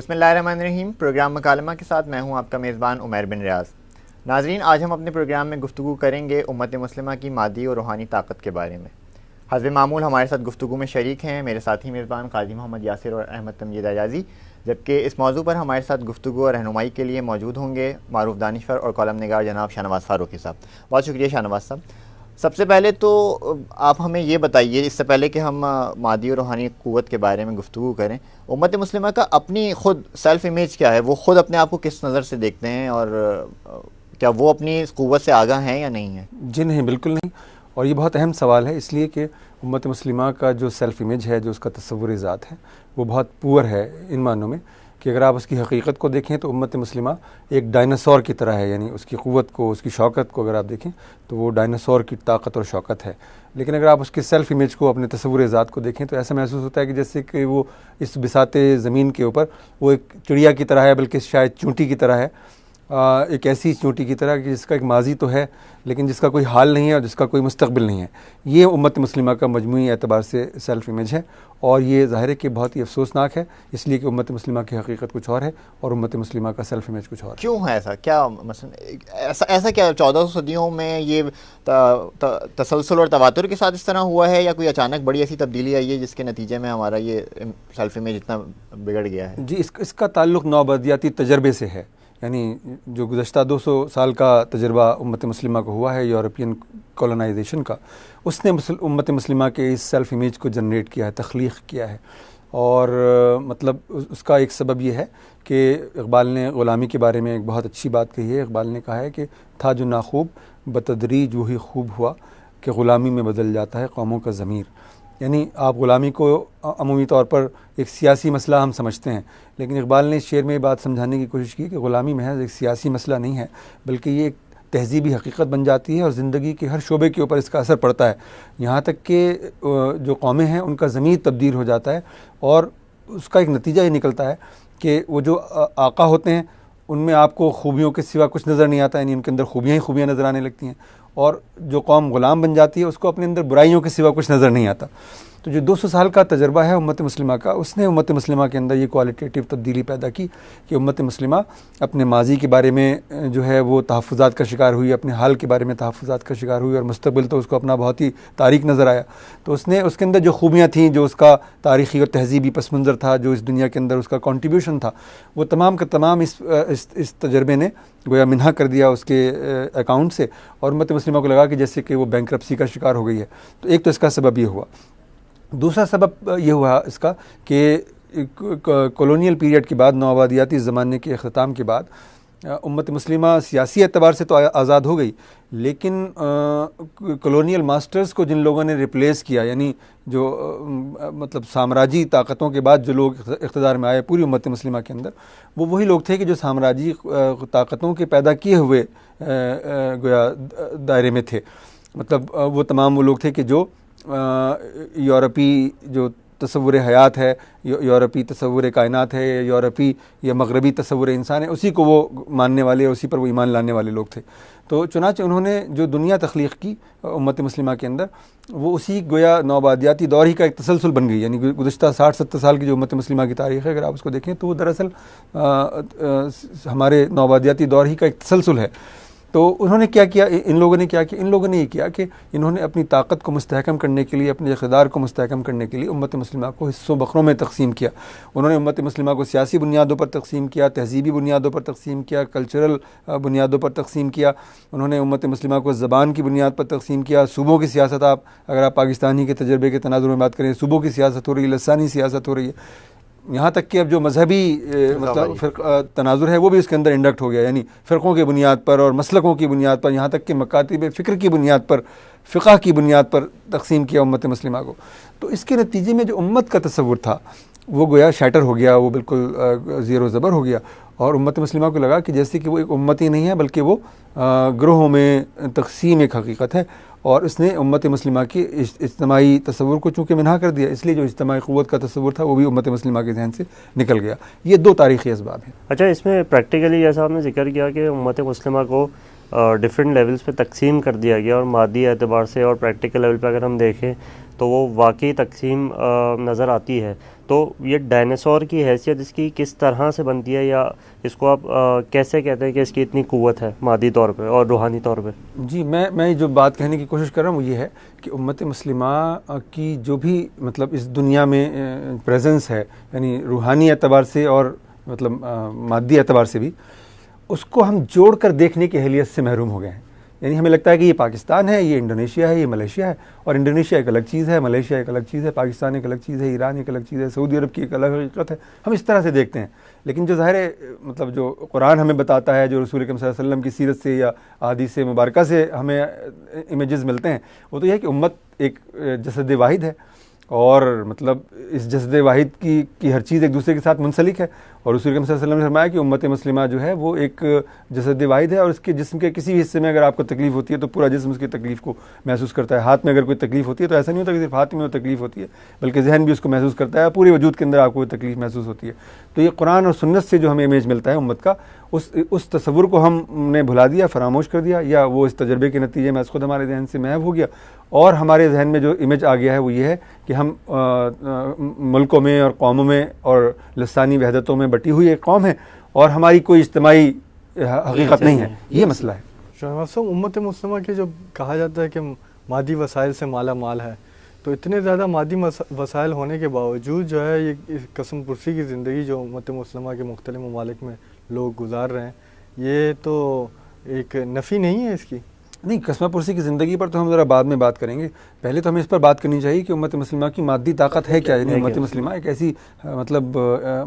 बिस्मिल्लाहिर्रहमानिर्रहीम। प्रोग्राम मकालमा के साथ मैं हूं आपका मेज़बान उमैर बिन रियाज। नाज़रीन, आज हम अपने प्रोग्राम में गुफ्तगू करेंगे उम्मत मुस्लिमा की मादी और रूहानी ताकत के बारे में। हज़ब मामूल हमारे साथ गुफ्तगू में शरीक हैं मेरे साथी मेज़बान काजी मोहम्मद यासिर और अहमद तमजीद एजाज़ी, जबकि इस मौजू पर हमारे साथ गुफ्तगू और रहनुमाई के लिए मौजूद होंगे मारूफ दानिशवर और कॉलम निगार जनाब शाहनवाज़ फ़ारूक़ी साहब। बहुत शुक्रिया शाहनवाज़ साहब। सबसे पहले तो आप हमें ये बताइए, इससे पहले कि हम मादी और रूहानी क़ुव्वत के बारे में गुफ्तगू करें, उम्मत मुस्लिमा का अपनी ख़ुद सेल्फ़ इमेज क्या है? वो ख़ुद अपने आप को किस नज़र से देखते हैं और क्या वो अपनी इस क़ुव्वत से आगाह हैं या नहीं हैं? जी नहीं, बिल्कुल नहीं। और ये बहुत अहम सवाल है, इसलिए कि उम्मत मुस्लिमा का जो सेल्फ़ इमेज है, जो उसका तस्वुर ज़ात है, वो बहुत पुअर है इन मानों में कि अगर आप उसकी हकीकत को देखें तो उम्मत मुस्लिमा एक डायनासोर की तरह है। यानी उसकी क़ुव्वत को, उसकी शौकत को अगर आप देखें तो वो डायनासोर की ताकत और शौकत है। लेकिन अगर आप उसके सेल्फ़ इमेज को, अपने तस्वुर ज़ात को देखें तो ऐसा महसूस होता है कि जैसे कि वो इस बिसाते ज़मीन के ऊपर वो एक चिड़िया की तरह है, बल्कि शायद चूंटी की तरह है। एक ऐसी चूंटी की तरह कि जिसका एक माजी तो है लेकिन जिसका कोई हाल नहीं है और जिसका कोई मुस्तक़बिल नहीं है। ये उम्मत मुस्लिमा का मजमूई एतबार से सेल्फ़ इमेज है और ये ज़ाहिर है कि बहुत ही अफसोसनाक है, इसलिए कि उम्मत मुस्लिमा की हकीकत कुछ और है और उम्मत मुस्लिमा का सेल्फ़ इमेज कुछ और है। क्यों है ऐसा? क्या मसलन ऐसा क्या 1400 सदियों में ये तसलसल और तवातुर के साथ इस तरह हुआ है, या कोई अचानक बड़ी ऐसी तब्दीली आई है जिसके नतीजे में हमारा ये सेल्फ़ इमेज इतना बिगड़ गया है? जी, इसका ताल्लुक़ नौबदियाती तजर्बे से है। यानी जो गुज़श्ता 200 साल का तजर्बा उम्मत मुस्लिमा को हुआ है यूरोपियन कॉलोनाइजेशन का, उसने उम्मत मुस्लिमा के इस सेल्फ़ इमेज को जनरेट किया है, तख्लीक़ किया है। और मतलब उसका एक सबब यह है कि इक़बाल ने ग़ुलामी के बारे में एक बहुत अच्छी बात कही है। इक़बाल ने कहा है कि था जो नाखूब बतदरीज वही खूब हुआ कि ग़ुलामी में बदल जाता है कौमों का ज़मीर। यानी आप ग़ुलामी को अमूमी तौर पर एक सियासी मसला हम समझते हैं, लेकिन इक़बाल ने इस शेर में ये बात समझाने की कोशिश की कि ग़ुलामी महज एक सियासी मसला नहीं है, बल्कि ये एक तहज़ीबी हकीकत बन जाती है और ज़िंदगी के हर शोबे के ऊपर इसका असर पड़ता है। यहाँ तक कि जो कौमें हैं उनका ज़मीर तब्दील हो जाता है और उसका एक नतीजा ये निकलता है कि वो जो आका होते हैं उनमें आपको खूबियों के सिवा कुछ नज़र नहीं आता, यानी उनके अंदर खूबियाँ ही खूबियाँ नज़र आने लगती हैं। और जो कौम ग़ुलाम बन जाती है उसको अपने अंदर बुराइयों के सिवा कुछ नज़र नहीं आता। तो जो 200 साल का तजर्बा है उम्मत मुस्लिमा का, उसने उम्मत मुस्लिमा के अंदर ये क्वालिटेटिव तब्दीली पैदा की कि उम्मत मुस्लिमा अपने माजी के बारे में जो है वो तहफ़्फ़ुज़ात का शिकार हुई, अपने हाल के बारे में तहफ़्फ़ुज़ात का शिकार हुई और मुस्तक़बिल तो उसको अपना बहुत ही तारीक नज़र आया। तो उसने उसके अंदर जो खूबियाँ थीं, जो उसका तारीख़ी और तहज़ीबी पस मंज़र था, जो इस दुनिया के अंदर उसका कॉन्ट्रीब्यूशन था, वो तमाम का तमाम इस तजर्बे ने गोया मिन्हा कर दिया उसके अकाउंट से और उम्मत मुस्लिमा को लगा कि जैसे कि वो बैंकरप्सी का शिकार हो गई है। तो एक तो इसका सबब ये हुआ। दूसरा सबब ये हुआ इसका कि कॉलोनियल पीरियड के बाद, नौआबादियाती ज़माने के अख्ताम के बाद उम्मत मुस्लिमा सियासी एतबार से तो आज़ाद हो गई, लेकिन कॉलोनियल मास्टर्स को जिन लोगों ने रिप्लेस किया, यानी जो मतलब साम्राज्यी ताकतों के बाद जो लोग इक़्तिदार में आए पूरी उम्मत मुस्लिमा के अंदर, वो वही लोग थे कि जो साम्राज्यी ताकतों के पैदा किए हुए गोया दायरे में थे। मतलब वो तमाम वो लोग थे कि जो यूरोपी जो तसव्वुर हयात है, यूरोपी तसव्वुर कायनात है, यूरोपी या मगरबी तसव्वुर इंसान है, उसी को वो मानने वाले, उसी पर वो ईमान लाने वाले लोग थे। तो चुनांचे उन्होंने जो दुनिया तख्लीक़ की उम्मत मुस्लिमा के अंदर, वो उसी गोया नौबादियाती दौर ही का एक तसलसल बन गई। यानी गुज़श्ता 60-70 साल की जो उम्मत मुस्लिमा की तारीख़ है, अगर आप उसको देखें तो वो दरअसल हमारे नौबादियाती दौर ही का एक तसलसल है। तो उन्होंने क्या किया, इन लोगों ने क्या किया, इन लोगों ने ये किया कि इन्होंने अपनी ताकत को मुस्तहकम करने के लिए, अपने इक़्तिदार को मुस्तहकम करने के लिए उम्मत मुस्लिमा को हिस्सों बखरों में तक़सीम किया। उन्होंने उम्मत मुस्लिमा को सियासी बुनियादों पर तक़सीम किया, तहज़ीबी बुनियादों पर तक़सीम किया, कल्चरल बुनियादों पर तक़सीम किया। उन्होंने उम्मत मुस्लिमा को ज़बान की बुनियाद पर तक़सीम किया। सूबों की सियासत, आप अगर आप पाकिस्तानी के तजर्बे के तनाज़ुर में बात करें, सूबों की सियासत हो रही है, लसानी सियासत हो रही है, यहाँ तक कि अब जो मजहबी मतलब तनाजुर है वो भी उसके अंदर इंडक्ट हो गया। यानी फ़िरक़ों की बुनियाद पर और मसलकों की बुनियाद पर, यहाँ तक कि मकातिब फ़िक्र की बुनियाद पर, फ़िक़्ह की बुनियाद पर तक़सीम किया उम्मत मुस्लिमा को। तो इसके नतीजे में जो उम्मत का तसव्वुर था वो गोया शैटर हो गया, वो बिल्कुल ज़ीरो ज़बर हो गया और उम्मत मुस्लिमा को लगा कि जैसे कि वो एक उम्मत ही नहीं है बल्कि वो ग्रोहों में तक़सीम एक हकीकत है। और इसने उम्मत मुस्लिमा की इज्तिमाई तसव्वुर को चूँकि मिन्हा कर दिया, इसलिए जो इज्तिमाई क़ुव्वत का तसव्वुर था वो भी उम्मत मुस्लिमा के ज़हन से निकल गया। ये दो तारीख़ी असबाब हैं। अच्छा, इसमें प्रैक्टिकली जैसा आपने ज़िक्र किया कि उम्मत मुस्लिमा को डिफरेंट लेवल्स पे तकसीम कर दिया गया और मादी एतबार से और प्रैक्टिकल लेवल पे अगर हम देखें तो वो वाकई तकसीम नज़र आती है। तो ये डायनासोर की हैसियत इसकी किस तरह से बनती है, या इसको आप कैसे कहते हैं कि इसकी इतनी क़ुव्वत है मादी तौर पे और रूहानी तौर पे? जी, मैं जो बात कहने की कोशिश कर रहा हूँ वो ये है कि उम्मत मुस्लिमा की जो भी मतलब इस दुनिया में प्रेजेंस है, यानी रूहानी एतबार से और मतलब मादी एतबार से भी, उसको हम जोड़ कर देखने की अहलियत से महरूम हो गए हैं। यानी हमें लगता है कि ये पाकिस्तान है, ये इंडोनेशिया है, ये मलेशिया है, और इंडोनेशिया एक अलग चीज़ है, मलेशिया एक अलग चीज़ है, पाकिस्तान एक अलग चीज़ है, ईरान एक अलग चीज़ है, सऊदी अरब की एक अलग हकीकत है। हम इस तरह से देखते हैं। लेकिन जो ज़ाहिर है मतलब जो कुरान हमें बताता है, जो रसूल अकरम सल्लल्लाहु अलैहि वसल्लम की सीरत से या अहादीस मुबारका से हमें इमेजेस मिलते हैं, वो तो यह है कि उम्मत एक जसद वाहिद है, और मतलब इस जसद वाहिद की हर चीज़ एक दूसरे के साथ मुंसलिक है। और रसूल अकरम सल्लल्लाहु अलैहि वसल्लम ने फरमाया कि उम्मत मुस्लिमा जो है वो एक जसद वाहिद है, और इसके जिस्म के किसी भी हिस्से में अगर आपको तकलीफ़ होती है तो पूरा जिस्म उसकी तकलीफ़ को महसूस करता है। हाथ में अगर कोई तकलीफ़ होती है तो ऐसा नहीं होता कि सिर्फ हाथ में वो तकलीफ़ होती है, बल्कि जहन भी उसको महसूस करता है, पूरे वजूद के अंदर आपको तकलीफ़ महसूस होती है। तो ये कुरान और सुन्नत से जो हमें इमेज मिलता है उम्मत का, उस तस्वुर को हमने भुला दिया, फरामोश कर दिया, या वो इस तजर्बे के नतीजे में खुद हमारे जहन से महव हो गया, और हमारे जहन में जो इमेज आ गया है वो ये है कि हम मुल्कों में और कौमों में और लसानी वहदतों में बटी हुई एक कौम है, और हमारी कोई इज्तिमाई हकीकत नहीं है। ये मसला है। शहबाज साहब, उम्मत मुस्लिमा की जो कहा जाता है कि मादी वसाइल से माला माल है, तो इतने ज़्यादा मादी वसाइल होने के बावजूद जो है ये कसम पुरसी की ज़िंदगी जो उम्मत मुस्लिमा के मुख्तलिफ ममालिक में लोग गुजार रहे हैं, ये तो एक नफ़ी नहीं है इसकी? नहीं, कसम पुरसी की ज़िंदगी पर तो हम ज़रा बाद में बात करेंगे। पहले तो हमें इस पर बात करनी चाहिए कि उम्मत मुस्लिमा की मादी ताकत है क्या। यानी उम्मत मुस्लिमा एक ऐसी मतलब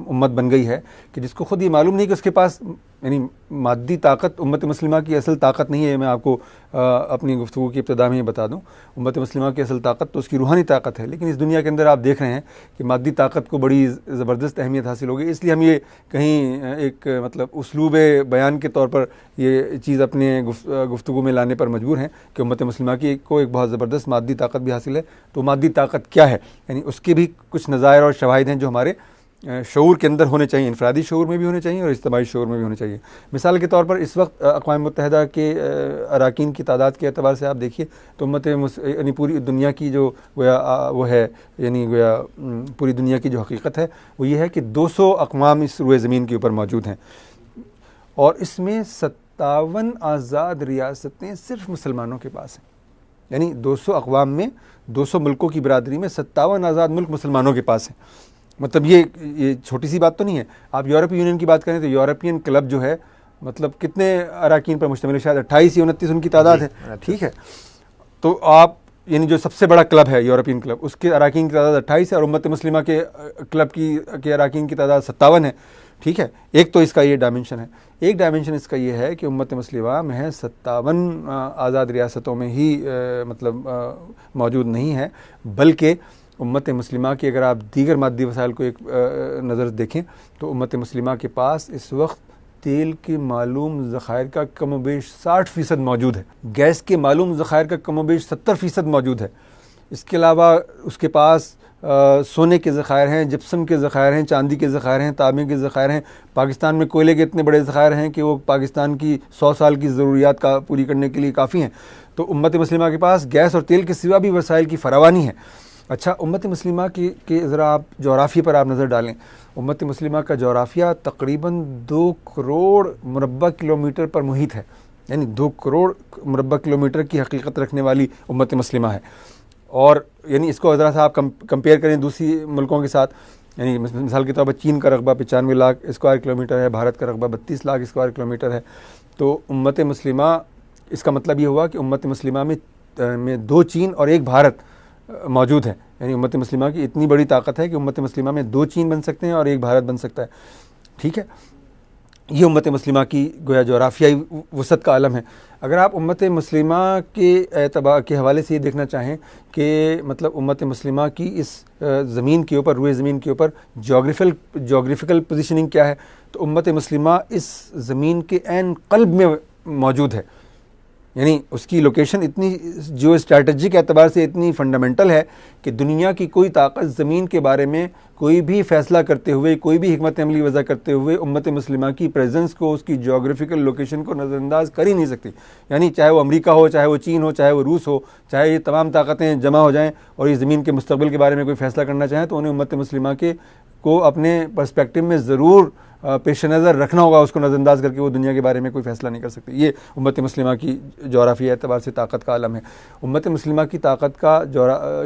उम्मत बन गई है कि जिसको खुद ये मालूम नहीं कि उसके पास यानी मादी ताकत उम्मत मुस्लिमा की असल ताकत नहीं है। मैं आपको अपनी गुफ्तगू की इब्तिदा में ही बता दूं, उम्मत मुस्लिमा की असल ताकत तो उसकी रूहानी ताकत है। लेकिन इस दुनिया के अंदर आप देख रहे हैं कि मादी ताकत को बड़ी ज़बरदस्त अहमियत हासिल हो गई। इसलिए हम ये कहीं एक मतलब उसलूब बयान के तौर पर ये चीज़ अपने गुफ्तगू में लाने पर मजबूर हैं कि उम्मत मुस्लिमा की को एक बहुत ज़बरदस्त मादी ताकत भी हासिल है। तो मादी ताकत क्या है, यानी उसके भी कुछ नज़ायर और शवाहिद हैं जो हमारे शऊर के अंदर होने चाहिए, इनफरादी शऊर में भी होने चाहिए और इज्तिमाई शऊर में भी होने चाहिए। मिसाल के तौर पर इस वक्त अक़वाम मुत्तहिदा के अराकीन की तादाद के एतबार से आप देखिए तो उम्मत यानी पूरी दुनिया की जो गोया वो है, यानी गोया पूरी दुनिया की जो हकीकत है वो ये है कि 200 अक़वाम इस रुए ज़मीन के ऊपर मौजूद हैं, और इसमें 57 आज़ाद रियासतें सिर्फ मुसलमानों के पास हैं। यानी 200 अक़वाम में 200 मुल्कों की बरादरी में 57 आज़ाद मुल्क मुसलमानों के पास हैं। मतलब ये छोटी सी बात तो नहीं है। आप यूरोपीय यूनियन की बात करें तो यूरोपियन क्लब जो है मतलब कितने अराकीन पर मुश्तमिल है, शायद 28 या 29 उनकी तादाद है, ठीक है। तो आप यानी जो सबसे बड़ा क्लब है यूरोपियन क्लब, उसके अराकीन की तादाद 28 है और उम्मत मुस्लिमा के क्लब के अराकीन की तादाद 57 है, ठीक है। एक तो इसका ये डायमेंशन है। एक डायमेंशन इसका ये है कि उम्मत मुस्लिमा महज 57 आज़ाद रियासतों में ही मतलब मौजूद नहीं है, बल्कि उम्मत मुस्लिमा की अगर आप दीगर मादी वसाइल को एक नज़र देखें तो उम्मत मुस्लिमा के पास इस वक्त तेल के मालूम ज़खायर का कमोबेश 60% मौजूद है, गैस के मालूम ज़खायर का कमोबेश 70% मौजूद है। इसके अलावा उसके पास सोने के ज़खायर हैं, जिप्सम के ज़खायर हैं, चांदी के ज़खायर हैं, तांबे के ज़खायर हैं। पाकिस्तान में कोयले के इतने बड़े ज़खायर हैं कि वो पाकिस्तान की 100 साल की ज़रूरियात का पूरी करने के लिए काफ़ी हैं। तो उम्मत मुस्लिमा के पास गैस और तेल के सिवा भी वसाइल की फरावानी है। अच्छा, उम्मत मुस्लिमा के ज़रा आप जोग्राफ़िया पर आप नज़र डालें। उम्मत मुस्लिमा का जोग्राफ़िया तकरीबन 2 करोड़ मुरब्बा किलोमीटर पर मुहित है, यानी 2 करोड़ मुरब्बा किलोमीटर की हकीकत रखने वाली उम्मत मुस्लिमा है। और यानी इसको ज़रा सा आप कंपेयर करें दूसरी मुल्कों के साथ, यानी मिसाल के तौर पर चीन का रकबा 95 लाख स्क्वायर किलोमीटर है, भारत का रकबा 32 लाख स्क्वायर किलोमीटर है। तो उम्मत मुस्लिमा, इसका मतलब ये हुआ कि उम्मत मुस्लिमा में 2 चीन और 1 भारत मौजूद है। यानी उम्मत मुस्लिमा की इतनी बड़ी ताकत है कि उम्मत मुस्लिमा में 2 चीन बन सकते हैं और 1 भारत बन सकता है, ठीक है। ये उम्मत मुस्लिमा की गोया जोग्राफियाई वसत का आलम है। अगर आप उम्मत मुस्लिमा के एतबार के हवाले से ये देखना चाहें कि मतलब उम्मत मुस्लिमा की इस ज़मीन के ऊपर, रुए ज़मीन के ऊपर जोग्राफिकल पोजीशनिंग क्या है, तो उम्मत मुस्लिमा इस ज़मीन के ऐन क़ल्ब में मौजूद है। यानी उसकी लोकेशन इतनी जो स्ट्रैटेजिक एतबार से इतनी फंडामेंटल है कि दुनिया की कोई ताकत ज़मीन के बारे में कोई भी फ़ैसला करते हुए, कोई भी हिकमत अमली वज़ा करते हुए उम्मत मुस्लिमा की प्रेजेंस को, उसकी जोग्राफिकल लोकेशन को नज़रअंदाज कर ही नहीं सकती। यानी चाहे वो अमेरिका हो, चाहे वो चीन हो, चाहे वो रूस हो, चाहे ये तमाम ताकतें जमा हो जाएँ और इस ज़मीन के मुस्तक़बिल के बारे में कोई फ़ैसला करना चाहें तो उन्हें उम्मत मुस्लिमा के को अपने पर्सपेक्टिव में ज़रूर पेश नज़र रखना होगा, उसको नज़रअंदाज करके वो दुनिया के बारे में कोई फ़ैसला नहीं कर सकते। ये उम्मत मुस्लिमा की जोग्राफी एतबार से ताकत का आलम है। उम्मत मुस्लिमा की ताकत का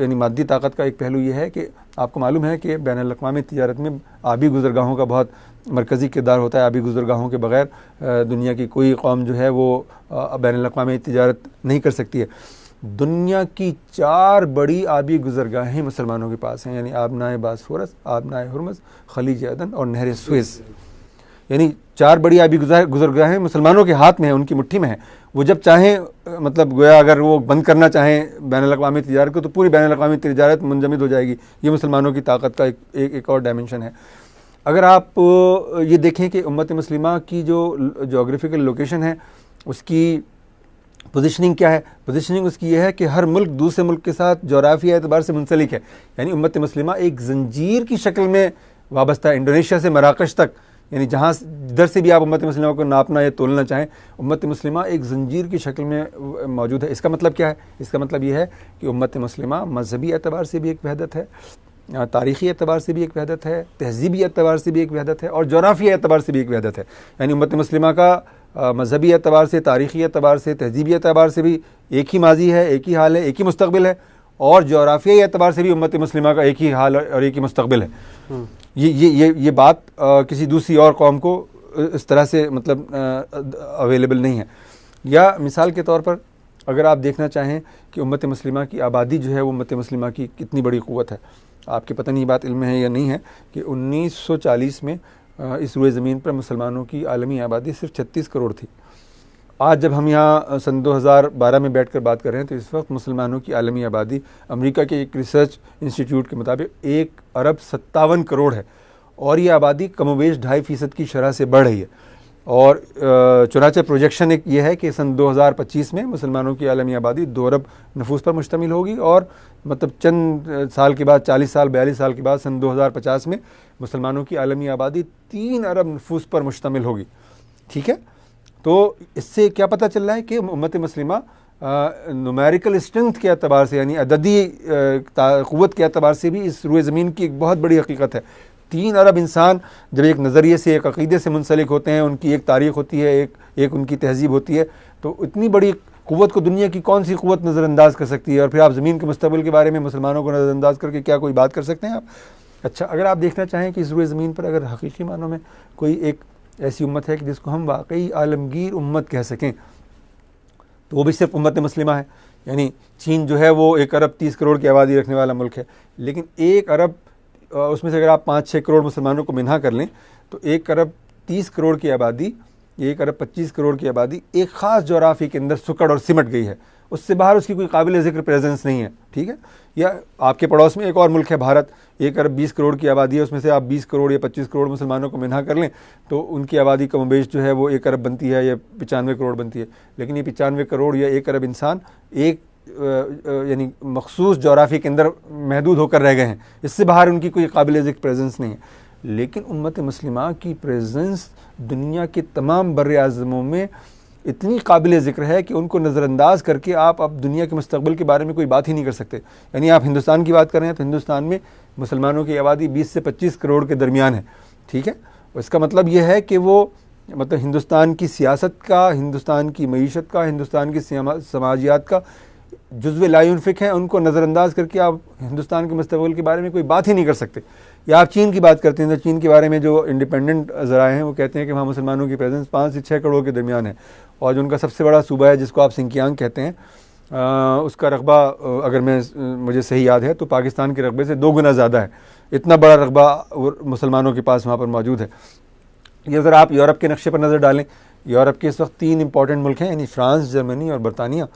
यानी मादी ताकत का एक पहलू ये है कि आपको मालूम है कि बैनुल अक़वामी तिजारत में आबी गुज़रगाहों का बहुत मरकज़ी किरदार होता है। आबी गुज़रगाहों के बग़ैर दुनिया की कोई कौम जो है वो बैनुल अक़वामी तिजारत नहीं कर सकती है। दुनिया की 4 बड़ी आबी गुज़रगाहें मुसलमानों के पास हैं, यानी आबनाए बासफोरस, आबनाए हुर्मज़, खलीज अदन और नहर सुएज़। यानी 4 बड़ी आबी गुज़रगाहें मुसलमानों के हाथ में है, उनकी मुट्ठी में है। वो जब चाहें, मतलब गोया अगर वो बंद करना चाहें बैनुल अक़वामी तिजारत को, तो पूरी बैनुल अक़वामी तिजारत मुंजमद हो जाएगी। ये मुसलमानों की ताकत का एक और डायमेंशन है। अगर आप ये देखें कि उम्मत मुस्लिमा की जो जोग्राफिकल लोकेशन है उसकी पोजीशनिंग क्या है, पोजीशनिंग उसकी ये है कि हर मुल्क दूसरे मुल्क के साथ जोग्राफी एतबार से मुंसलिक है। यानी उम्मत मुस्लिमा एक जंजीर की शक्ल में वाबस्ता है, इंडोनेशिया से मराकश तक, यानी जहाँ जिधर से भी आप उम्मत मुस्लिमा को नापना या तोलना चाहें, उम्मत मुस्लिमा एक जंजीर की शक्ल में मौजूद है। इसका मतलब क्या है? इसका मतलब ये है कि उम्मत मुस्लिमा मजहबी एतबार से भी एक वहदत है, तारीख़ी एतबार से भी एक वहदत है, तहज़ीबी एतबार से भी एक वहदत है और जोग्राफी एतबार से भी एक वहदत है। यानी उम्मत मुस्लिमा का मजहबी एतबार से, तारीख़ी एतबार से, तहज़ीबी एतबार से भी एक ही माजी है, एक ही हाल है, एक ही मुस्तक़बिल है, और जोग्राफियाई एतबार से भी उम्मत मुस्लिमा का एक ही हाल और एक ही मुस्तक़बिल है। ये बात किसी दूसरी और कौम को इस तरह से मतलब अवेलेबल नहीं है। या मिसाल के तौर पर अगर आप देखना चाहें कि उम्मत मुस्लिमा की आबादी जो है वो उम्मत मुस्लिमा की कितनी बड़ी क़ुव्वत है, आपके पता नहीं बात इल्म है या नहीं है कि 1940 में इस रुए ज़मीन पर मुसलमानों की आलमी आबादी सिर्फ 36 करोड़ थी। आज जब हम यहाँ सन 2012 में बैठकर बात कर रहे हैं तो इस वक्त मुसलमानों की आलमी आबादी अमेरिका के एक रिसर्च इंस्टीट्यूट के मुताबिक 1 अरब 57 करोड़ है, और ये आबादी कमोबेश 2.5% की शरह से बढ़ रही है। और चुनाचे प्रोजेक्शन एक ये है कि सन 2025 में मुसलमानों की आलमी आबादी 2 अरब नफूस पर मुश्तमिल होगी, और मतलब चंद साल के बाद, 40 साल 42 साल के बाद सन 2050 में मुसलमानों की आलमी आबादी 3 अरब नफूस पर मुश्तमिल होगी। ठीक है, तो इससे क्या पता चल रहा है कि उम्मत मुस्लिमा नुमेरिकल स्ट्रेंथ के अतबार से, यानी अददी क़ुव्वत के अतबार से भी इस रुए ज़मीन की एक बहुत बड़ी हकीकत है। 3 अरब इंसान जब एक नज़रिए से, एक अक़ीदे से मुंसलिक होते हैं, उनकी एक तारीख़ होती है, एक उनकी तहज़ीब होती है, तो इतनी बड़ी क़ुव्वत को दुनिया की कौन सी क़ुव्वत नज़रअंदाज कर सकती है? और फिर आप ज़मीन के मुस्तक़बिल के बारे में मुसलमानों को नज़रअंदाज करके क्या कोई बात कर सकते हैं आप? अच्छा, अगर आप देखना चाहें कि इस रुए ज़मीन पर अगर हकीकी मानों में कोई एक ऐसी उम्मत है कि जिसको हम वाकई आलमगीर उम्मत कह सकें, तो वो भी सिर्फ उम्मत मुस्लिमा है। यानी चीन जो है वो 1 अरब 30 करोड़ की आबादी रखने वाला मुल्क है, लेकिन 1 अरब उसमें से अगर आप 5-6 करोड़ मुसलमानों को मिन्हा कर लें तो 1 अरब 30 करोड़ की आबादी, 1 अरब 25 करोड़ की आबादी एक ख़ास जोग्राफी के अंदर सुकड़ और सिमट गई है। उससे बाहर उसकी कोई काबिल ज़िक्र प्रेजेंस नहीं है। ठीक है, या आपके पड़ोस में एक और मुल्क है भारत, 1 अरब 20 करोड़ की आबादी है, उसमें से आप 20 करोड़ या 25 करोड़ मुसलमानों को मिन्हा कर लें तो उनकी आबादी कमोबेश जो है वो 1 अरब बनती है या 95 करोड़ बनती है। लेकिन ये 95 करोड़ या 1 अरब इंसान एक यानी मखसूस जोग्राफी के अंदर महदूद होकर रह गए हैं, इससे बाहर उनकी कोई काबिल ज़िक्र प्रेजेंस नहीं है। लेकिन उम्मत मुस्लिमा की प्रेजेंस दुनिया के तमाम बर्र-ए-आज़मों में इतनी काबिल ज़िक्र है कि उनको नज़रअंदाज करके आप अब दुनिया के मुस्तक़बिल के बारे में कोई बात ही नहीं कर सकते। यानी आप हिंदुस्तान की बात कर रहे हैं तो हिंदुस्तान में मुसलमानों की आबादी 20 से 25 करोड़ के दरमियान है। ठीक है, इसका मतलब ये है कि वो मतलब हिंदुस्तान की सियासत का, हिंदुस्तान की मईशत का, हिंदुस्तान की समाजियात का जुज़्व ला युनफ़िक है, उनको नज़रअंदाज करके आप हिंदुस्तान के मुस्तक़बिल के बारे में कोई बात ही नहीं कर सकते। या आप चीन की बात करते हैं तो चीन के बारे में जो इंडिपेंडेंट ज़राए हैं वो कहते हैं कि वहाँ मुसलमानों की प्रेजेंस 5 से 6 करोड़ के दरमियान है, और जो उनका सबसे बड़ा सूबा है जिसको आप सिंकियांग कहते हैं, उसका रकबा अगर मुझे सही याद है तो पाकिस्तान के रकबे से 2 गुना ज़्यादा है। इतना बड़ा रकबा मुसलमानों के पास वहाँ पर मौजूद है। ये अगर आप यूरोप के नक्शे पर नज़र डालें, यूरोप के इस वक्त 3 इंपॉर्टेंट मुल्क हैं, यानी फ़्रांस, जर्मनी और बरतानिया।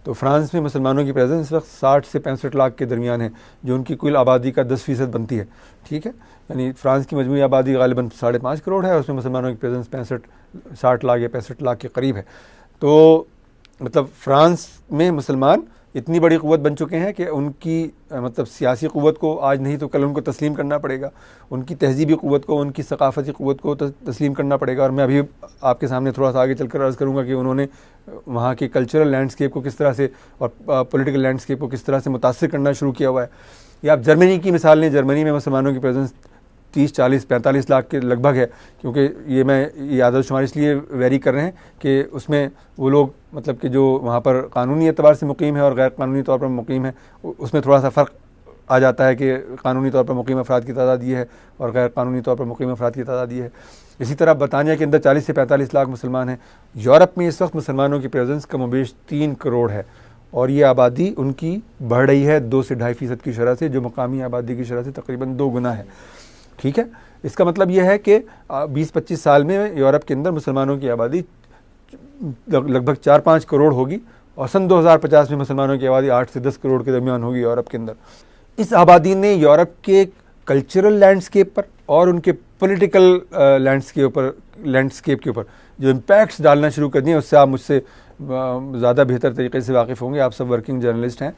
तो फ्रांस में मुसलमानों की प्रेजेंस इस वक्त 60 से 65 लाख के दरमियान है, जो उनकी कुल आबादी का 10% बनती है। ठीक है, यानी फ्रांस की मजमूई आबादी गालिबन 5.5 करोड़ है, उसमें मुसलमानों की प्रेजेंस 60 लाख या 65 लाख के करीब है। तो मतलब फ़्रांस में मुसलमान इतनी बड़ी क़ुव्वत बन चुके हैं कि उनकी मतलब सियासी क़ुव्वत को आज नहीं तो कल उनको तस्लीम करना पड़ेगा, उनकी तहज़ीबी क़ुव्वत को, उनकी सकाफ़ती क़ुव्वत को तस्लीम करना पड़ेगा। और मैं अभी आपके सामने थोड़ा सा आगे चलकर अर्ज़ करूँगा कि उन्होंने वहाँ के कल्चरल लैंडस्केप को किस तरह से और पॉलिटिकल लैंडस्केप को किस तरह से मुतासिर करना शुरू किया हुआ है। या आप जर्मनी की मिसाल लें, जर्मनी में मुसलमानों की प्रेजेंस 30, 40, 45 लाख के लगभग है, क्योंकि ये आदमशुमारी इसलिए वेरी कर रहे हैं कि उसमें वो लोग मतलब कि जो वहाँ पर कानूनी एतबार से मुकीम है और गैर कानूनी तौर पर मुकीम है, उसमें थोड़ा सा फ़र्क आ जाता है कि कानूनी तौर पर मुकीम अफराद की तादाद ये है और गैर कानूनी तौर पर मुकीम अफराद की तादाद ये है। इसी तरह बरतानिया के अंदर 40 से 45 लाख मुसलमान हैं। यूरोप में इस वक्त मुसलमानों की प्रेजेंस कमोबेश 3 करोड़ है और ये आबादी उनकी बढ़ रही है 2 से 2.5% की शरह से, जो मकामी आबादी की शरह से तकरीबन 2 गुना है। ठीक है, इसका मतलब यह है कि 20-25 साल में यूरोप के अंदर मुसलमानों की आबादी लगभग 4-5 करोड़ होगी और सन 2050 में मुसलमानों की आबादी 8 से 10 करोड़ के दरमियान होगी यूरोप के अंदर। इस आबादी ने यूरोप के कल्चरल लैंडस्केप पर और उनके पॉलिटिकल लैंडस्केप के ऊपर जो इम्पैक्ट्स डालना शुरू कर दिए, उससे आप मुझसे ज़्यादा बेहतर तरीके से वाकिफ़ होंगे। आप सब वर्किंग जर्नलिस्ट हैं,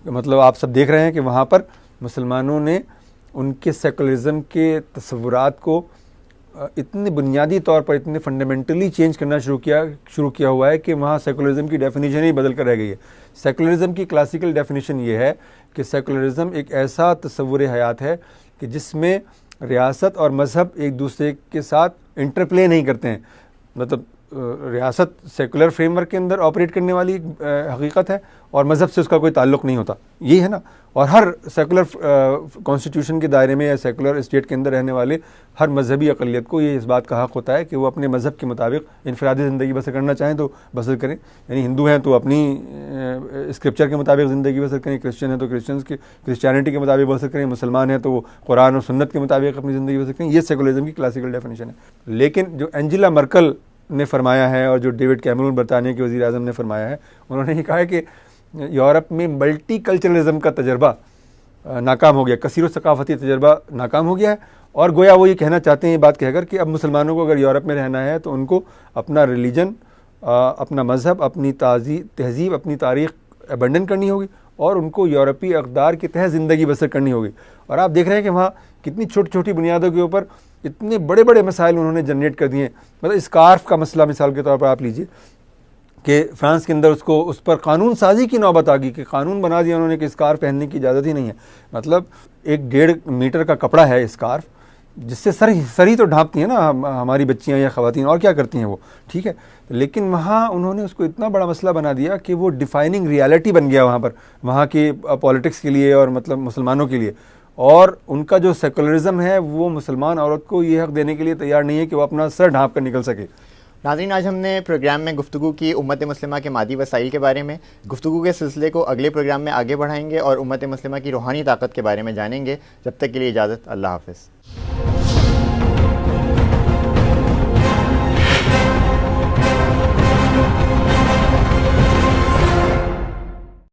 मतलब आप सब देख रहे हैं कि वहाँ पर मुसलमानों ने उनके सेकुलरिज़म के तस्वुरात को इतने बुनियादी तौर पर, इतने फंडामेंटली चेंज करना शुरू किया हुआ है कि वहाँ सेकुलरिज़म की डेफिनेशन ही बदल कर रह गई है। सेकुलरिज़म की क्लासिकल डेफिनेशन ये है कि सेकुलरिज़म एक ऐसा तस्वुर हयात है कि जिसमें रियासत और मज़हब एक दूसरे के साथ इंटरप्ले नहीं करते हैं। मतलब रियासत सेकुलर फ्रेमवर्क के अंदर ऑपरेट करने वाली हकीकत है और मज़हब से उसका कोई ताल्लुक़ नहीं होता, ये है ना। और हर सेकुलर कॉन्स्टिट्यूशन के दायरे में या सेकुलर स्टेट के अंदर रहने वाले हर मजहबी अक़लियत को ये इस बात का हक़ होता है कि वो अपने मज़हब के मुताबिक इनफरादी ज़िंदगी बसर करना चाहें तो बसर करें। यानी हिंदू हैं तो अपनी स्क्रिप्चर के मुताबिक ज़िंदगी बसर करें, क्रिश्चियन हैं तो क्रिश्चियनिटी के मुताबिक बसर करें, मुसलमान हैं तो वो कुरान और सुन्नत के मुताबिक अपनी ज़िंदगी बसर करें। ये सेकुलरिज़म की क्लासिकल डेफिनेशन है। लेकिन जो एंजेला मर्कल ने फरमाया है और जो डेविड कैमरून बरतानिया के वज़ीर आज़म ने फरमाया है, उन्होंने ये कहा है कि यूरोप में मल्टी कल्चरलिज़म का तजर्बा नाकाम हो गया, कसीर सकाफ़ती तजर्बा नाकाम हो गया है। और गोया वो ये कहना चाहते हैं, ये बात कहकर कि अब मुसलमानों को अगर यूरोप में रहना है तो उनको अपना रिलीजन, अपना मज़हब, अपनी तहज़ीब, अपनी तारीख़ अबंडन करनी होगी और उनको यूरोपी अक़दार के तहत ज़िंदगी बसर करनी होगी। और आप देख रहे हैं कि वहाँ कितनी छोटी छोटी बुनियादों के ऊपर इतने बड़े बड़े मसाइल उन्होंने जनरेट कर दिए। मतलब स्कार्फ का मसला मिसाल के तौर पर आप लीजिए कि फ्रांस के अंदर उस पर कानून साजी की नौबत आ गई कि कानून बना दिया उन्होंने कि स्कार्फ पहनने की इजाज़त ही नहीं है। मतलब 1-1.5 मीटर का कपड़ा है स्कार्फ, जिससे सर ही तो ढांपती हैं ना हमारी बच्चियां या ख़वातीन, और क्या करती हैं वो, ठीक है। लेकिन वहाँ उन्होंने उसको इतना बड़ा मसला बना दिया कि वो डिफाइनिंग रियलिटी बन गया वहाँ पर, वहाँ की पॉलिटिक्स के लिए और मतलब मुसलमानों के लिए। और उनका जो सेकुलरिज़म है वो मुसलमान औरत को ये हक़ देने के लिए तैयार नहीं है कि वो अपना सर ढाँप कर निकल सके। नाज़रीन, आज हमने प्रोग्राम में गुफ्तगू की उम्मत मुस्लिमा के मादी वसाइल के बारे में। गुफ्तगू के सिलसिले को अगले प्रोग्राम में आगे बढ़ाएंगे और उम्मत मुस्लिमा की रूहानी ताकत के बारे में जानेंगे। जब तक के लिए इजाज़त, अल्लाह हाफ़िज़।